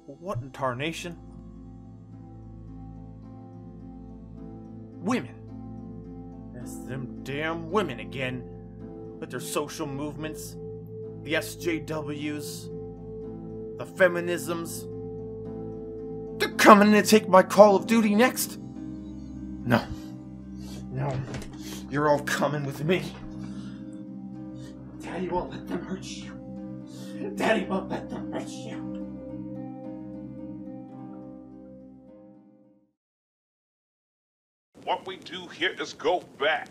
What in tarnation? Women! That's them damn women again. With their social movements, the SJWs, the feminisms. They're coming to take my Call of Duty next! No. No. You're all coming with me. Daddy won't let them hurt you. Daddy won't let them hurt you. What we do here is go back.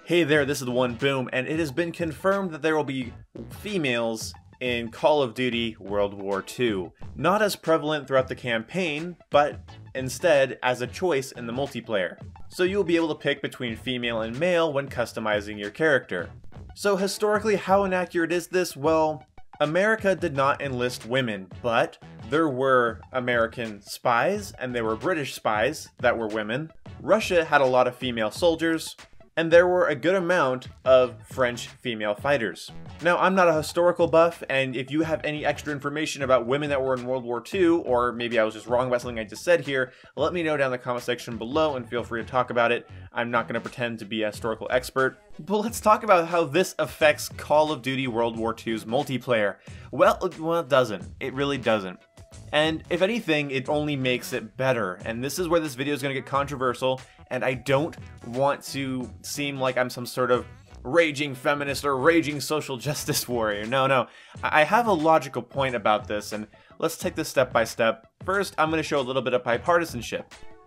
Hey there, this is the one Boom, and it has been confirmed that there will be females in Call of Duty World War II. Not as prevalent throughout the campaign, but instead as a choice in the multiplayer. So you'll be able to pick between female and male when customizing your character. So historically, how inaccurate is this? Well, America did not enlist women, but there were American spies and there were British spies that were women. Russia had a lot of female soldiers, and there were a good amount of French female fighters. Now, I'm not a historical buff, and if you have any extra information about women that were in World War II, or maybe I was just wrong about something I just said here, let me know down in the comment section below and feel free to talk about it. I'm not going to pretend to be a historical expert. But let's talk about how this affects Call of Duty World War II's multiplayer. Well, it doesn't. It really doesn't. And if anything, it only makes it better. And this is where this video is going to get controversial, and I don't want to seem like I'm some sort of raging feminist or raging social justice warrior. No. I have a logical point about this, and let's take this step by step. First, I'm going to show a little bit of bipartisanship.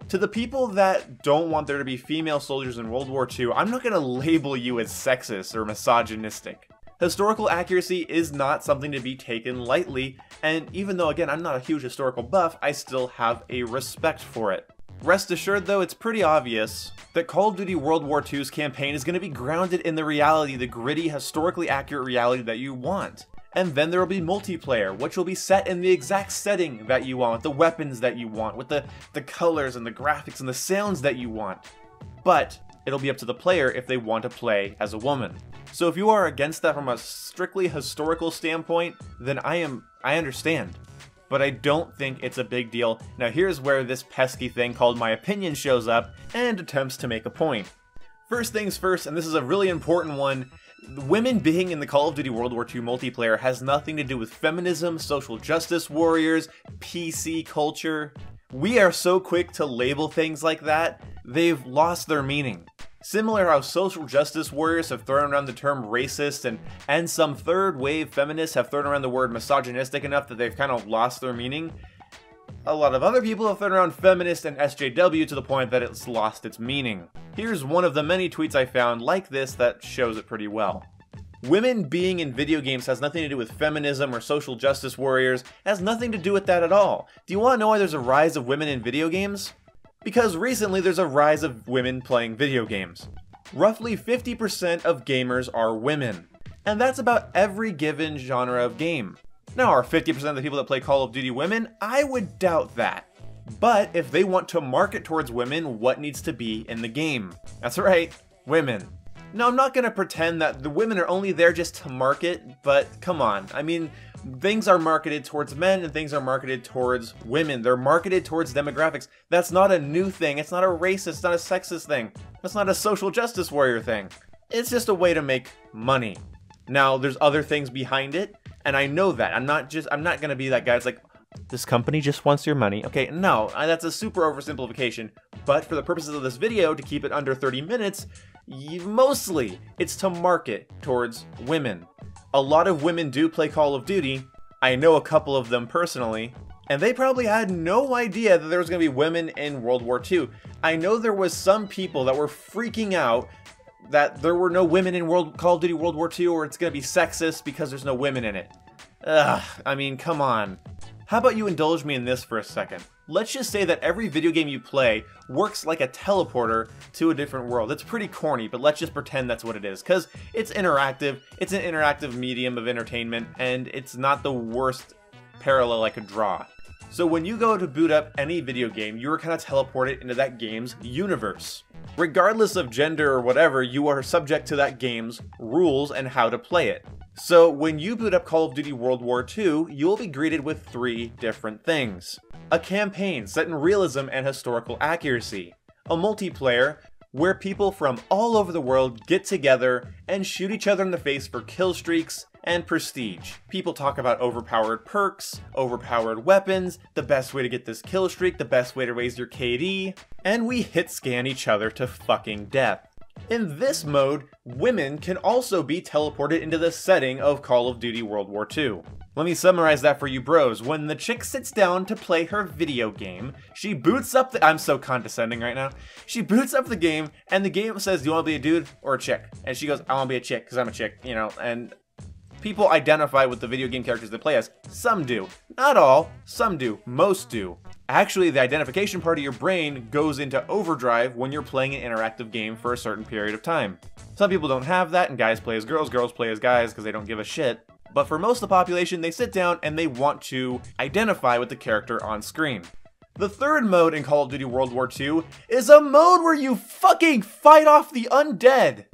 To the people that don't want there to be female soldiers in World War II, I'm not going to label you as sexist or misogynistic. Historical accuracy is not something to be taken lightly, and even though, again, I'm not a huge historical buff, I still have a respect for it. Rest assured, though, it's pretty obvious that Call of Duty World War II's campaign is going to be grounded in the reality, the gritty, historically accurate reality that you want. And then there will be multiplayer, which will be set in the exact setting that you want, with the weapons that you want, with the colors and the graphics and the sounds that you want. But it'll be up to the player if they want to play as a woman. So if you are against that from a strictly historical standpoint, then I understand. But I don't think it's a big deal. Now here's where this pesky thing called my opinion shows up and attempts to make a point. First things first, and this is a really important one, women being in the Call of Duty World War II multiplayer has nothing to do with feminism, social justice warriors, PC culture. We are so quick to label things like that, they've lost their meaning. Similar how social justice warriors have thrown around the term racist and some third wave feminists have thrown around the word misogynistic enough that they've kind of lost their meaning, a lot of other people have thrown around feminist and SJW to the point that it's lost its meaning. Here's one of the many tweets I found like this that shows it pretty well. Women being in video games has nothing to do with feminism or social justice warriors, has nothing to do with that at all. Do you want to know why there's a rise of women in video games? Because recently there's a rise of women playing video games. Roughly 50% of gamers are women, and that's about every given genre of game. Now, are 50% of the people that play Call of Duty women? I would doubt that. But if they want to market towards women, what needs to be in the game? That's right, women. Now, I'm not going to pretend that the women are only there just to market, but come on. I mean, things are marketed towards men and things are marketed towards women. They're marketed towards demographics. That's not a new thing. It's not a racist, it's not a sexist thing. That's not a social justice warrior thing. It's just a way to make money. Now, there's other things behind it, and I know that. I'm not going to be that guy that's like, this company just wants your money. Okay, no, that's a super oversimplification. But for the purposes of this video, to keep it under 30 minutes, mostly it's to market towards women. A lot of women do play Call of Duty. I know a couple of them personally, and they probably had no idea that there was going to be women in World War II. I know there was some people that were freaking out that there were no women in Call of Duty World War II, or it's going to be sexist because there's no women in it. Ugh, I mean, come on. How about you indulge me in this for a second? Let's just say that every video game you play works like a teleporter to a different world. It's pretty corny, but let's just pretend that's what it is, because it's interactive, it's an interactive medium of entertainment, and it's not the worst parallel I could draw. So when you go to boot up any video game, you are kind of teleported into that game's universe. Regardless of gender or whatever, you are subject to that game's rules and how to play it. So when you boot up Call of Duty World War II, you'll be greeted with 3 different things. A campaign set in realism and historical accuracy. A multiplayer where people from all over the world get together and shoot each other in the face for kill streaks and prestige. People talk about overpowered perks, overpowered weapons, the best way to get this kill streak, the best way to raise your KD, and we hit scan each other to fucking death. In this mode, women can also be teleported into the setting of Call of Duty World War II. Let me summarize that for you bros. When the chick sits down to play her video game, she boots up the— I'm so condescending right now. She boots up the game, and the game says, do you want to be a dude or a chick? And she goes, I want to be a chick, because I'm a chick, you know, and people identify with the video game characters they play as. Some do. Not all. Some do. Most do. Actually, the identification part of your brain goes into overdrive when you're playing an interactive game for a certain period of time. Some people don't have that, and guys play as girls, girls play as guys because they don't give a shit. But for most of the population, they sit down and they want to identify with the character on screen. The third mode in Call of Duty World War II is a mode where you fucking fight off the undead!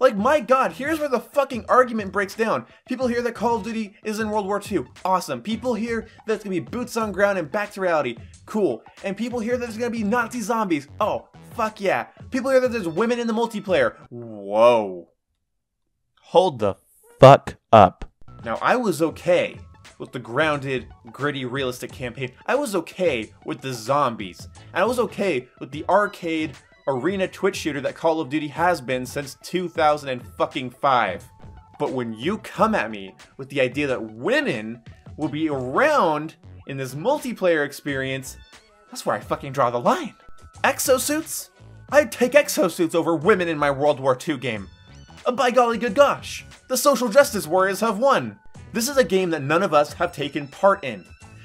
Like, my god, here's where the fucking argument breaks down. People hear that Call of Duty is in World War II. Awesome. People hear that it's gonna be boots on ground and back to reality. Cool. And people hear that there's gonna be Nazi zombies. Oh, fuck yeah. People hear that there's women in the multiplayer. Whoa. Hold the fuck up. Now, I was okay with the grounded, gritty, realistic campaign. I was okay with the zombies. And I was okay with the arcade arena Twitch shooter that Call of Duty has been since 2005. But when you come at me with the idea that women will be around in this multiplayer experience, that's where I fucking draw the line. Exosuits? I'd take exosuits over women in my World War II game. By golly good gosh, the social justice warriors have won. This is a game that none of us have taken part in.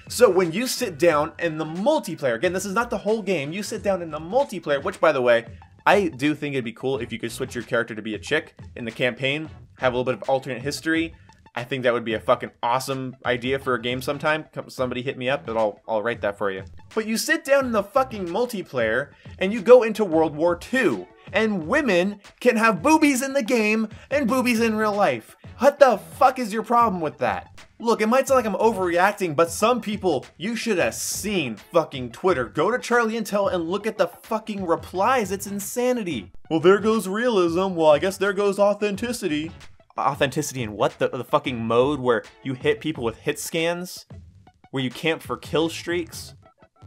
So when you sit down in the multiplayer, again, this is not the whole game, you sit down in the multiplayer, which, by the way, I do think it'd be cool if you could switch your character to be a chick in the campaign, have a little bit of alternate history. I think that would be a fucking awesome idea for a game sometime. Somebody hit me up, but I'll write that for you. But you sit down in the fucking multiplayer, and you go into World War II, and women can have boobies in the game and boobies in real life. What the fuck is your problem with that? Look, it might sound like I'm overreacting, but some people, you should have seen fucking Twitter. Go to Charlie Intel and look at the fucking replies. It's insanity. Well, there goes realism. Well, I guess there goes authenticity. Authenticity in what? The fucking mode where you hit people with hit scans? Where you camp for kill streaks?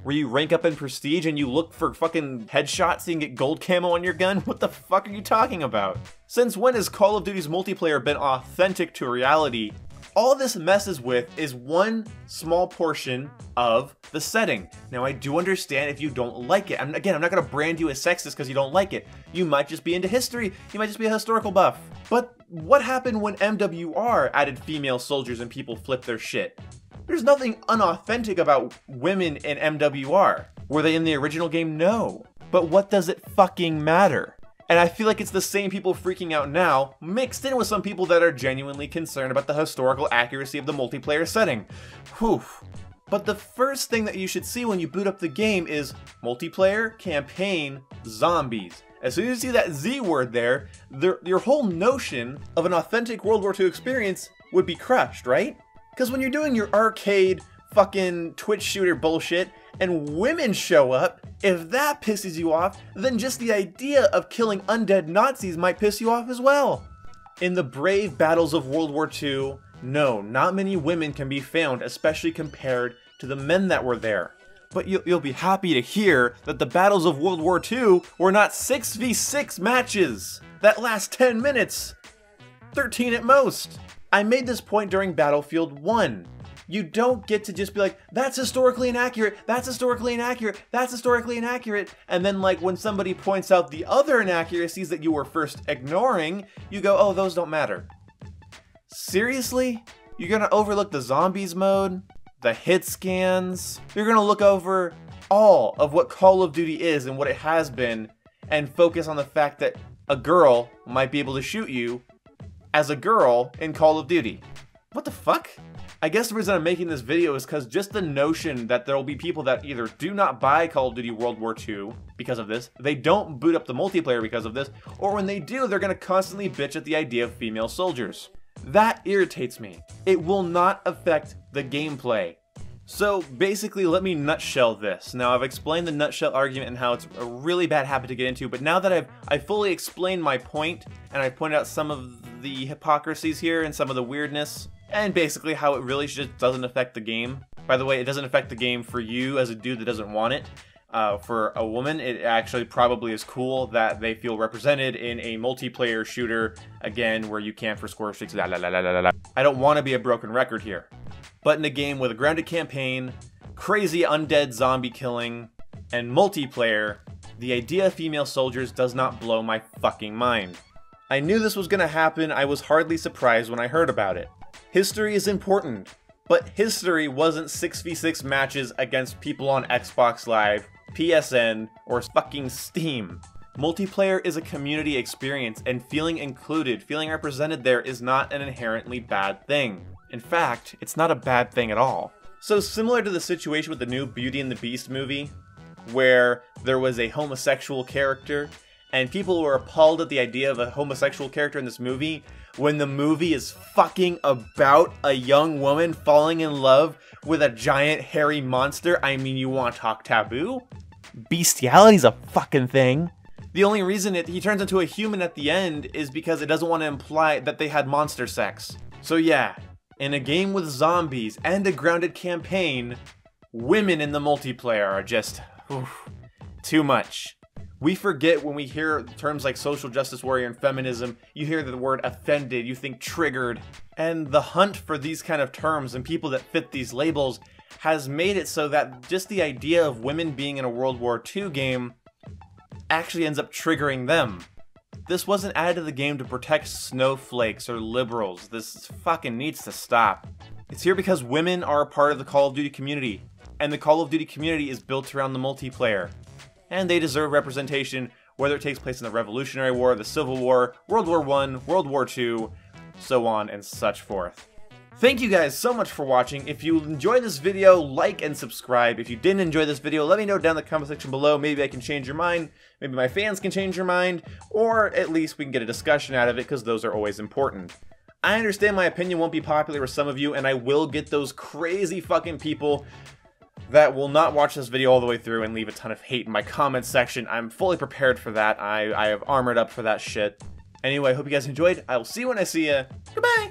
Where you rank up in prestige and you look for fucking headshots so you can get gold camo on your gun? What the fuck are you talking about? Since when has Call of Duty's multiplayer been authentic to reality? All this messes with is one small portion of the setting. Now, I do understand if you don't like it. Again, I'm not gonna brand you as sexist because you don't like it. You might just be into history. You might just be a historical buff. But what happened when MWR added female soldiers and people flipped their shit? There's nothing unauthentic about women in MWR. Were they in the original game? No. But what does it fucking matter? And I feel like it's the same people freaking out now, mixed in with some people that are genuinely concerned about the historical accuracy of the multiplayer setting. Whew. But the first thing that you should see when you boot up the game is multiplayer, campaign, zombies. As soon as you see that Z word there, your whole notion of an authentic World War II experience would be crushed, right? Because when you're doing your arcade fucking Twitch shooter bullshit and women show up, if that pisses you off, then just the idea of killing undead Nazis might piss you off as well. In the brave battles of World War II, no, not many women can be found, especially compared to the men that were there. But you'll be happy to hear that the battles of World War II were not 6v6 matches that last 10 minutes, 13 at most. I made this point during Battlefield 1. You don't get to just be like, that's historically inaccurate, that's historically inaccurate, that's historically inaccurate, and then like when somebody points out the other inaccuracies that you were first ignoring, you go, oh, those don't matter. Seriously? You're gonna overlook the zombies mode? The hit scans? You're gonna look over all of what Call of Duty is and what it has been and focus on the fact that a girl might be able to shoot you as a girl in Call of Duty. What the fuck? I guess the reason I'm making this video is because just the notion that there will be people that either do not buy Call of Duty World War II because of this, they don't boot up the multiplayer because of this, or when they do, they're gonna constantly bitch at the idea of female soldiers. That irritates me. It will not affect the gameplay. So basically, let me nutshell this. Now, I've explained the nutshell argument and how it's a really bad habit to get into, but now that I've fully explained my point, and I've pointed out some of the hypocrisies here and some of the weirdness, and basically how it really just doesn't affect the game. By the way, it doesn't affect the game for you as a dude that doesn't want it. For a woman, it actually probably is cool that they feel represented in a multiplayer shooter, again, where you camp for score streaks, la la la la la la. I don't want to be a broken record here. But in a game with a grounded campaign, crazy undead zombie killing, and multiplayer, the idea of female soldiers does not blow my fucking mind. I knew this was gonna happen. I was hardly surprised when I heard about it. History is important, but history wasn't 6v6 matches against people on Xbox Live, PSN, or fucking Steam. Multiplayer is a community experience, and feeling included, feeling represented there is not an inherently bad thing. In fact, it's not a bad thing at all. So similar to the situation with the new Beauty and the Beast movie, where there was a homosexual character, and people were appalled at the idea of a homosexual character in this movie, when the movie is fucking about a young woman falling in love with a giant hairy monster. I mean, you want to talk taboo? Bestiality's a fucking thing. The only reason he turns into a human at the end is because it doesn't want to imply that they had monster sex. So yeah, in a game with zombies and a grounded campaign, women in the multiplayer are just too much. We forget when we hear terms like social justice warrior and feminism, you hear the word offended, you think triggered. And the hunt for these kind of terms and people that fit these labels has made it so that just the idea of women being in a World War II game actually ends up triggering them. This wasn't added to the game to protect snowflakes or liberals. This fucking needs to stop. It's here because women are a part of the Call of Duty community, and the Call of Duty community is built around the multiplayer. And they deserve representation, whether it takes place in the Revolutionary War, the Civil War, World War I, World War II, so on and such forth. Thank you guys so much for watching. If you enjoyed this video, like and subscribe. If you didn't enjoy this video, let me know down in the comment section below. Maybe I can change your mind, maybe my fans can change your mind, or at least we can get a discussion out of it, because those are always important. I understand my opinion won't be popular with some of you, and I will get those crazy fucking people that will not watch this video all the way through and leave a ton of hate in my comment section. I'm fully prepared for that. I have armored up for that shit. Anyway, I hope you guys enjoyed. I will see you when I see ya. Goodbye!